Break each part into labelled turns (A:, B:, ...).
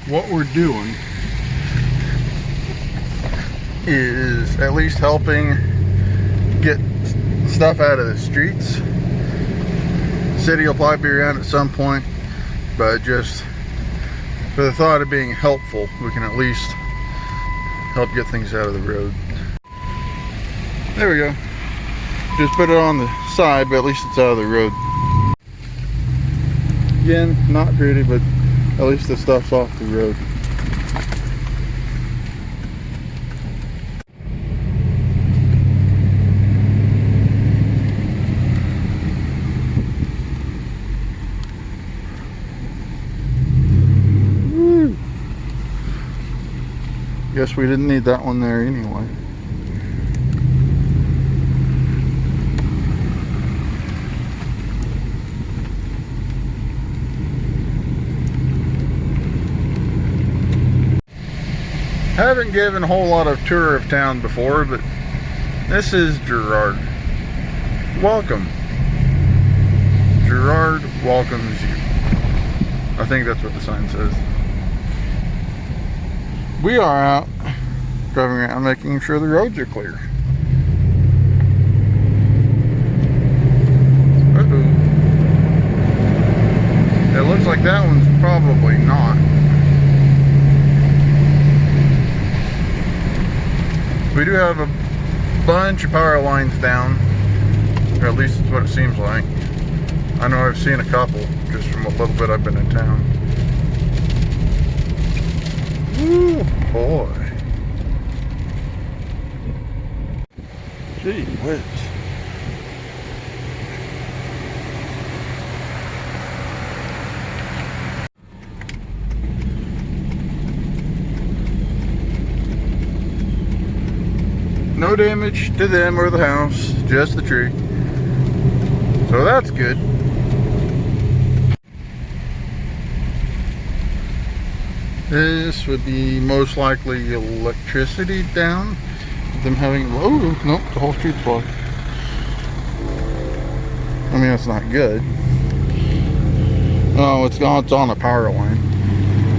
A: What we're doing is at least helping get stuff out of the streets. City will probably be around at some point, but just for the thought of being helpful, we can at least help get things out of the road. There we go. Just put it on the side, but at least it's out of the road. Again, not pretty, but at least the stuff's off the road. Woo. Guess we didn't need that one there anyway. Haven't given a whole lot of tour of town before, but this is Girard. Welcome. Girard welcomes you. I think that's what the sign says. We are out driving around making sure the roads are clear. Uh-oh. It looks like that one's probably not. We do have a bunch of power lines down, or at least it's what it seems like. I know I've seen a couple just from a little bit I've been in town. Woo, boy. Gee whiz. No damage to them or the house, just the tree. So that's good. This would be most likely electricity down. Them having, oh, nope, the whole street's blocked. I mean, that's not good. Oh, it's on a power line.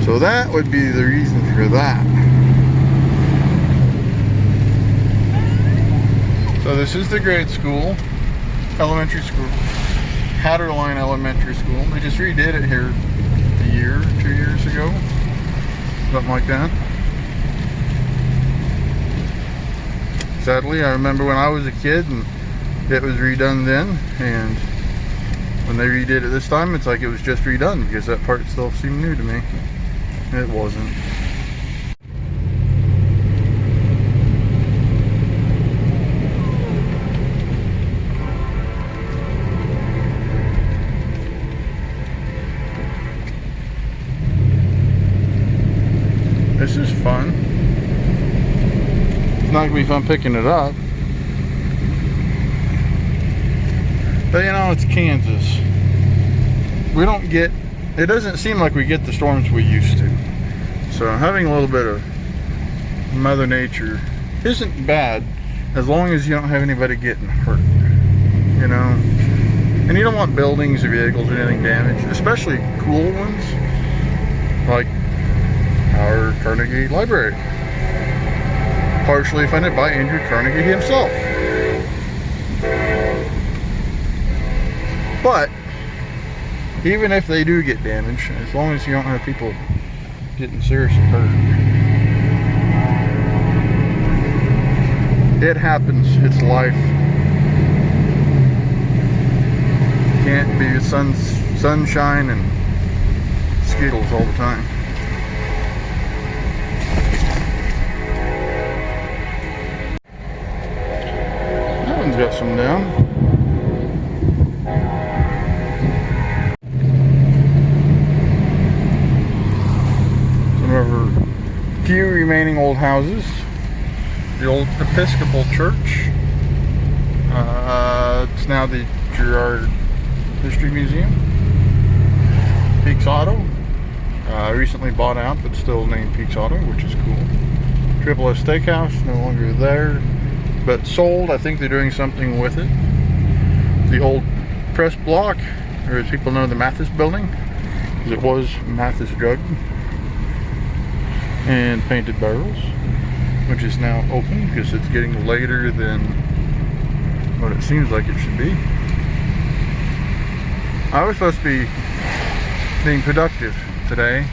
A: So that would be the reason for that. So this is the grade school, elementary school, Hatterline Elementary School. They just redid it here a year, 2 years ago, something like that. Sadly, I remember when I was a kid and it was redone then, and when they redid it this time, it's like it was just redone because that part still seemed new to me. It wasn't. This is fun. It's not gonna be fun picking it up. But you know, it's Kansas. We don't get, it doesn't seem like we get the storms we used to. So having a little bit of Mother Nature isn't bad, as long as you don't have anybody getting hurt, you know. And you don't want buildings or vehicles or anything damaged, especially cool ones, like our Carnegie Library, partially funded by Andrew Carnegie himself. But even if they do get damaged, as long as you don't have people getting seriously hurt, it happens. It's life. Can't be sunshine and Skittles all the time. That one's got some down. Some of our few remaining old houses. The old Episcopal Church. It's now the Girard History Museum. Peaks Auto. Recently bought out, but still named Peaks Auto, which is cool. Triple S Steakhouse, no longer there, but sold. I think they're doing something with it. The old press block, or as people know, the Mathis building, because it was Mathis Drug, and Painted Barrels, which is now open because it's getting later than what it seems like it should be. I was supposed to be being productive today,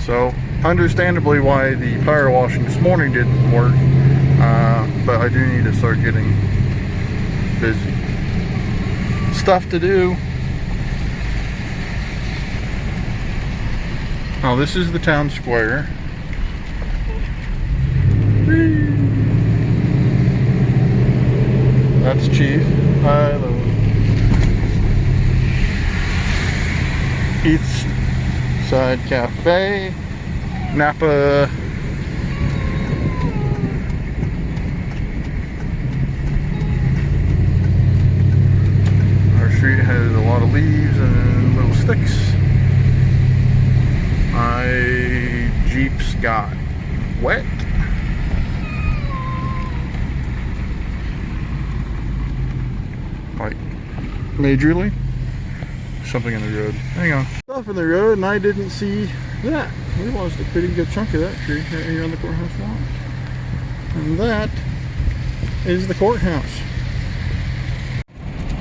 A: so understandably why the power washing this morning didn't work, but I do need to start getting busy. Stuff to do. Oh, this is the town square. That's Chief. Hello. East Side Cafe. Napa. Our street has a lot of leaves and little sticks. My Jeep's got wet. Like, majorly. Something in the road. Hang on. Stuff in the road, and I didn't see that. We lost a pretty good chunk of that tree right here on the courthouse lawn. And that is the courthouse.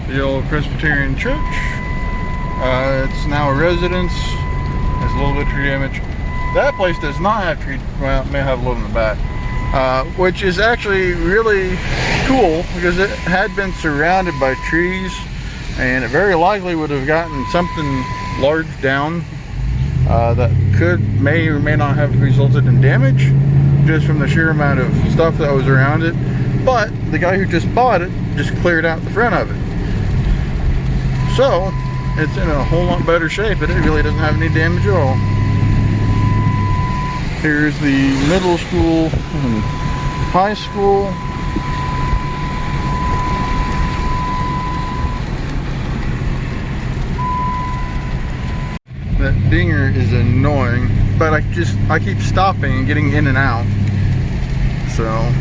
A: The old Presbyterian church. It's now a residence. There's a little bit of tree damage. That place does not have tree, well, it may have a little in the back. Which is actually really cool because it had been surrounded by trees, and it very likely would have gotten something large down that may or may not have resulted in damage just from the sheer amount of stuff that was around it. But the guy who just bought it just cleared out the front of it, so it's in a whole lot better shape, but it really doesn't have any damage at all. Here's the middle school and high school. That dinger is annoying, but I keep stopping and getting in and out. So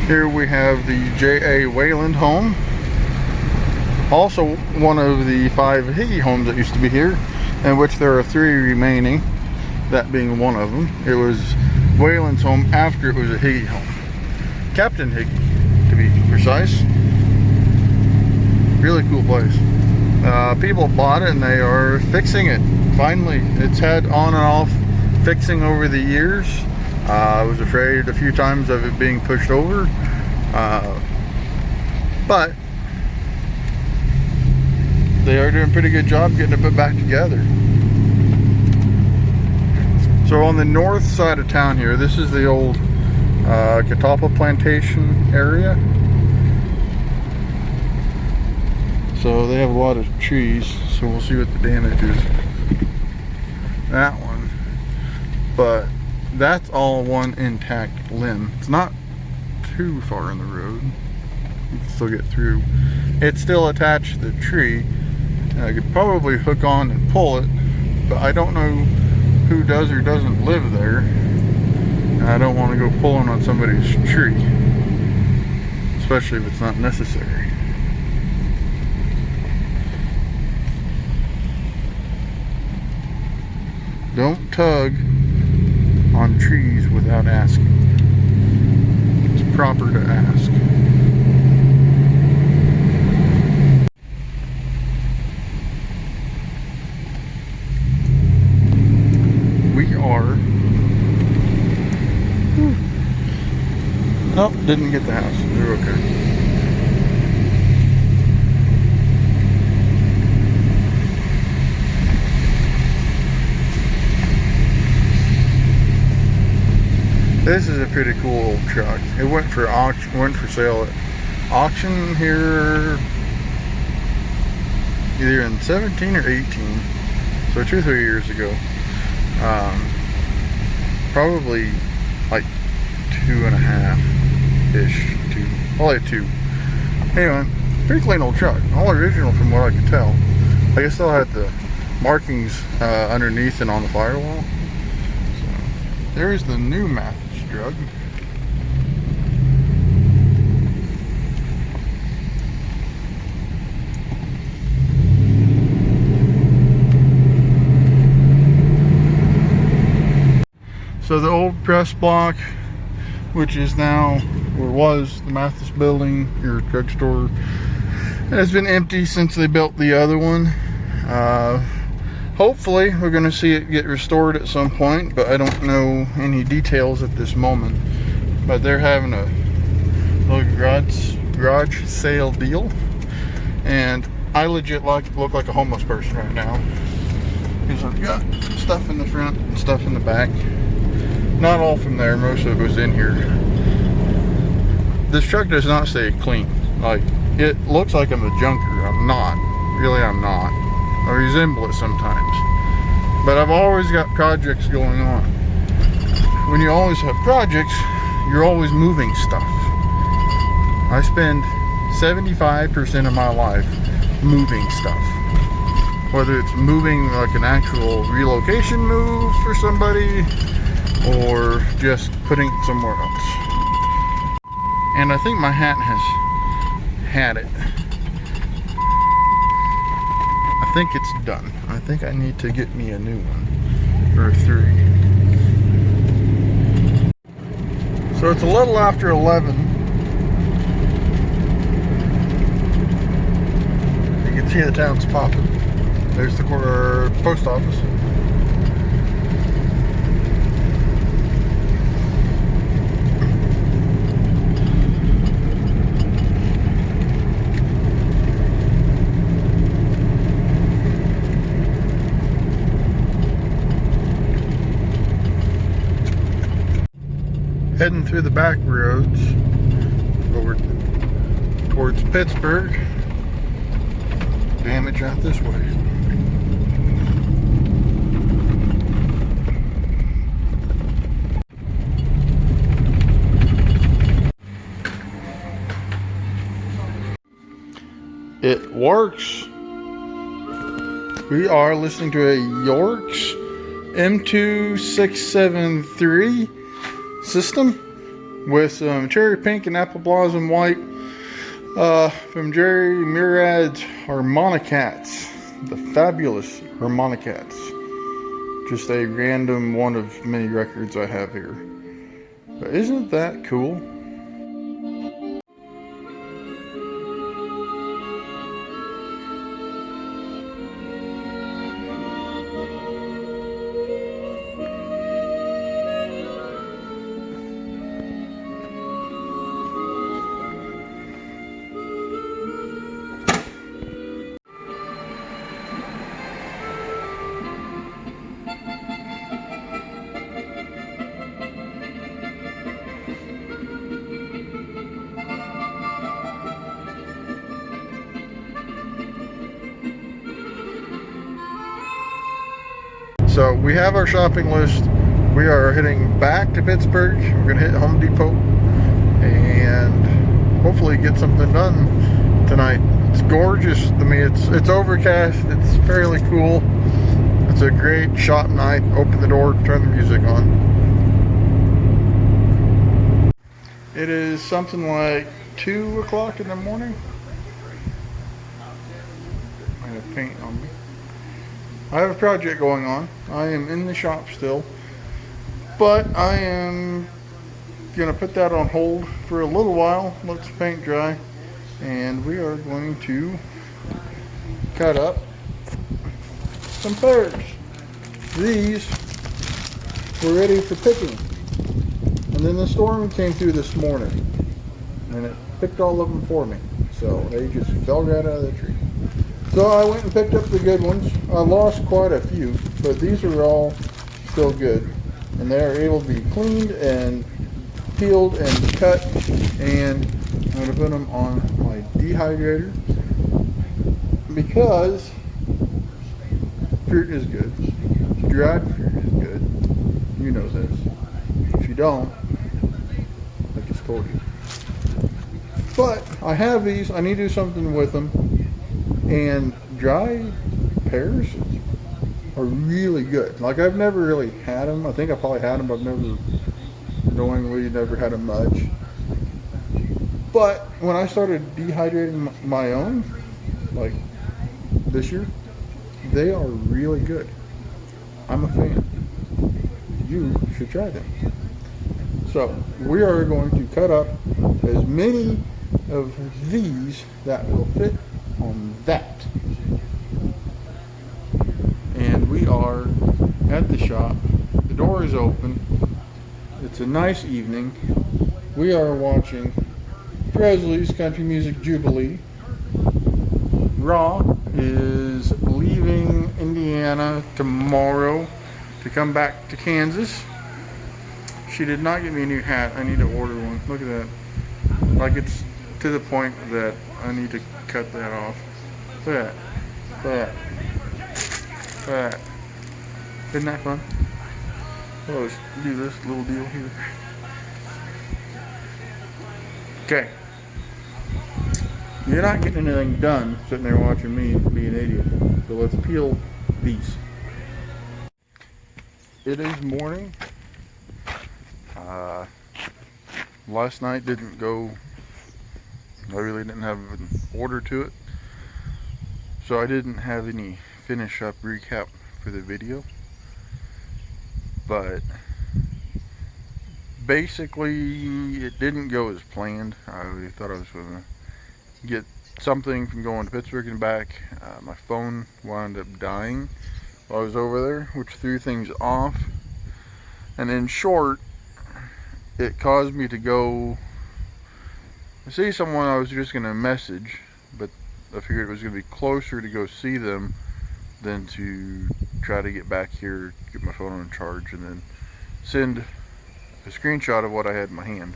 A: here we have the J.A. Wayland home. Also one of the 5 Higgy homes that used to be here, in which there are 3 remaining, that being one of them. It was Wayland's home after it was a Higgy home. Captain Higgy, to be precise. Really cool place. People bought it and they are fixing it. Finally, it's had on and off fixing over the years. I was afraid a few times of it being pushed over, but they are doing a pretty good job getting it put back together. So on the north side of town here, this is the old Catawba plantation area. So they have a lot of trees, so we'll see what the damage is. That one. But that's all one intact limb. It's not too far in the road. You can still get through. It's still attached to the tree. I could probably hook on and pull it, but I don't know who does or doesn't live there. And I don't want to go pulling on somebody's tree, especially if it's not necessary. Don't tug on trees without asking. It's proper to ask. We are... Oh, didn't get the house. They're okay. This is a pretty cool old truck. It went for auction, went for sale at auction here either in 17 or 18, so 2 or 3 years ago. Probably like 2.5-ish, probably 2. Anyway, pretty clean old truck, all original from what I could tell. I guess still had the markings underneath and on the firewall. So there's the new Mathis drug. So the old press block, which is now, or was, the Mathis building, your drugstore, has been empty since they built the other one. Hopefully we're going to see it get restored at some point, but I don't know any details at this moment. But they're having a little garage sale deal, and I legit look like a homeless person right now, because I've got stuff in the front and stuff in the back. Not all from there, most of it was in here. This truck does not stay clean. Like, it looks like I'm a junker. I'm not. Really, I'm not. I resemble it sometimes. But I've always got projects going on. When you always have projects, you're always moving stuff. I spend 75% of my life moving stuff. Whether it's moving like an actual relocation move for somebody, or just putting it somewhere else. And I think my hat has had it. I think it's done. I think I need to get me a new one, or 3. So it's a little after 11. You can see the town's popping. There's the post office. Heading through the back roads over towards Pittsburgh. Damage out this way. It works. We are listening to a York's M2673 system with some cherry pink and apple blossom white from Jerry Murad's Harmonicats, the fabulous Harmonicats. Just a random one of many records I have here. But isn't that cool? So we have our shopping list. We are heading back to Pittsburgh. We're gonna hit Home Depot and hopefully get something done tonight. It's gorgeous. I mean, it's overcast. It's fairly cool. It's a great shop night. Open the door, turn the music on. It is something like 2 o'clock in the morning. I have paint on me. I have a project going on. I am in the shop still, but I am gonna put that on hold for a little while. Let the paint dry, and we are going to cut up some pears. These were ready for picking, and then the storm came through this morning and it picked all of them for me, so they just fell right out of the tree. So I went and picked up the good ones. I lost quite a few, but these are all still good, and they are able to be cleaned and peeled and cut, and I'm going to put them on my dehydrator because fruit is good. Dried fruit is good. You know this. If you don't, I just told you. But I have these. I need to do something with them. And dry pears are really good. Like, I've never really had them. I think I probably had them, but I've knowingly never had them much. But when I started dehydrating my own, like this year, they are really good. I'm a fan. You should try them. So we are going to cut up as many of these that will fit on that. And we are at the shop. The door is open. It's a nice evening. We are watching Presley's Country Music Jubilee. Raw is leaving Indiana tomorrow to come back to Kansas. She did not get me a new hat. I need to order one. Look at that. Like, it's to the point that I need to cut that off. That. Isn't that fun? Oh, let's do this little deal here. Okay. You're not getting anything done sitting there watching me be an idiot. So let's peel these. It is morning. Last night didn't go. I really didn't have an order to it, so I didn't have any finish up recap for the video. But basically it didn't go as planned. I really thought I was going to get something from going to Pittsburgh and back. My phone wound up dying while I was over there, which threw things off. And in short, it caused me to go see someone I was just going to message, but I figured it was going to be closer to go see them than to try to get back here, get my phone on charge, and then send a screenshot of what I had in my hand.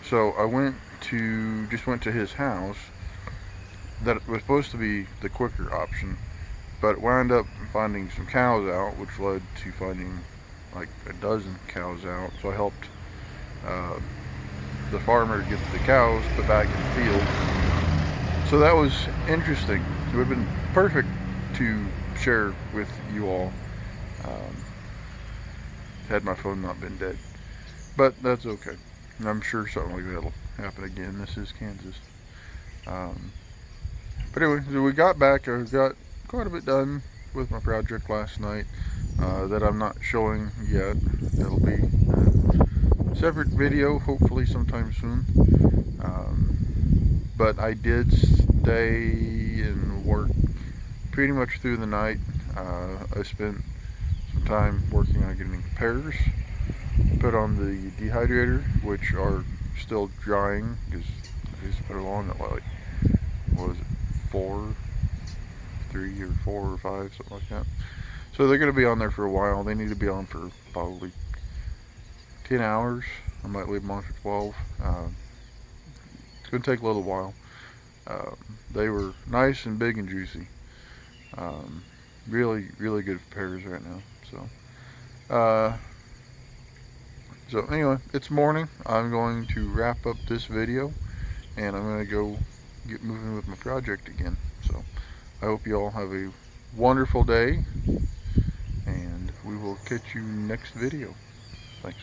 A: So I just went to his house. That was supposed to be the quicker option, but wound up finding some cows out, which led to finding like a dozen cows out. So I helped the farmer get the cows put back in the field. So that was interesting. It would have been perfect to share with you all had my phone not been dead, but that's okay. I'm sure something like that'll happen again. This is Kansas. But anyway, so we got back. I got quite a bit done with my project last night that I'm not showing yet. It'll be a separate video, hopefully sometime soon. But I did stay and work pretty much through the night. I spent some time working on getting pears put on the dehydrator, which are still drying because I just put it on at like, what was it, 3 or 4 or 5, something like that. So they're going to be on there for a while. They need to be on for probably 10 hours. I might leave them on for 12. It's going to take a little while. They were nice and big and juicy. Really, really good pears right now. So so anyway, it's morning. I'm going to wrap up this video, and I'm going to go get moving with my project again. So I hope you all have a wonderful day, and we will catch you next video. Thanks.